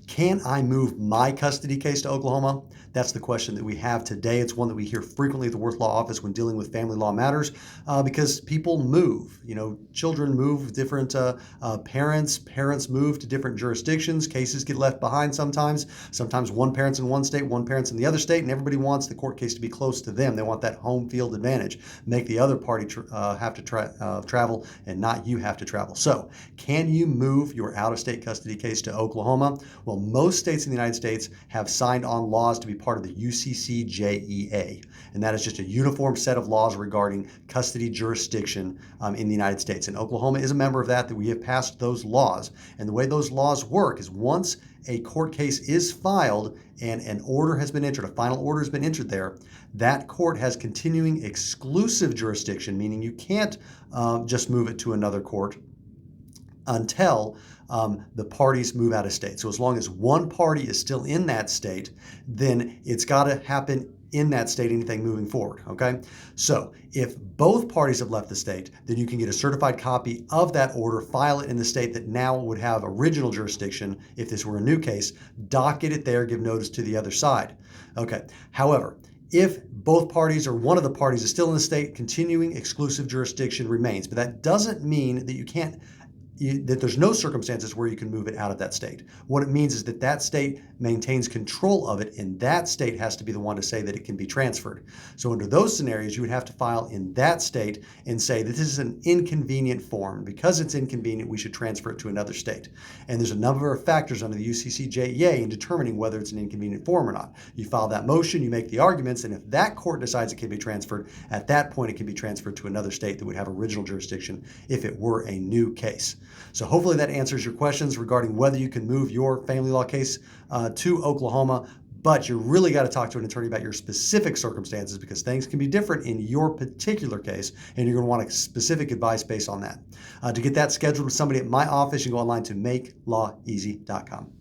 Can I move my custody case to Oklahoma? That's the question that we have today. It's one that we hear frequently at the Worth Law Office when dealing with family law matters because people move. Children move with different parents. Parents move to different jurisdictions. Cases get left behind sometimes. Sometimes one parent's in one state, one parent's in the other state, and everybody wants the court case to be close to them. They want that home field advantage. Make the other party have to travel and not you have to travel. So can you move your out-of-state custody case to Oklahoma? Well, most states in the United States have signed on laws to be part of the UCCJEA, and that is just a uniform set of laws regarding custody jurisdiction in the United States. And Oklahoma is a member of that we have passed those laws. And the way those laws work is once a court case is filed and an order has been entered, a final order has been entered there, that court has continuing exclusive jurisdiction, meaning you can't just move it to another court until the parties move out of state. So as long as one party is still in that state, then it's got to happen in that state, anything moving forward, okay? So if both parties have left the state, then you can get a certified copy of that order, file it in the state that now would have original jurisdiction if this were a new case, docket it there, give notice to the other side. Okay, however, if both parties or one of the parties is still in the state, continuing exclusive jurisdiction remains. But that doesn't mean that that there's no circumstances where you can move it out of that state. What it means is that that state maintains control of it, and that state has to be the one to say that it can be transferred. So under those scenarios, you would have to file in that state and say that this is an inconvenient form. Because it's inconvenient, we should transfer it to another state. And there's a number of factors under the UCCJEA in determining whether it's an inconvenient form or not. You file that motion, you make the arguments, and if that court decides it can be transferred, at that point it can be transferred to another state that would have original jurisdiction if it were a new case. So hopefully that answers your questions regarding whether you can move your family law case to Oklahoma, but you really got to talk to an attorney about your specific circumstances because things can be different in your particular case, and you're going to want specific advice based on that. To get that scheduled with somebody at my office, you can go online to makelawEasy.com.